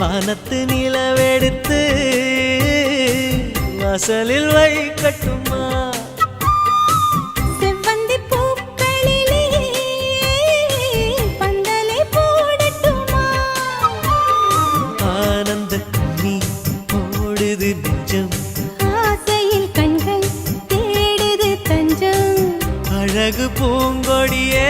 வானத்து நிலவெடுத்து வாசலில் வைக்கட்டுமா? செவ்வந்தி பூக்களிலே பந்தலை போடட்டுமா? ஆனந்த கண்ணீர் ஓடுது நெஞ்சம், ஆசையில் கண்கள் தேடுது தஞ்சம். அழகு பூங்கொடியே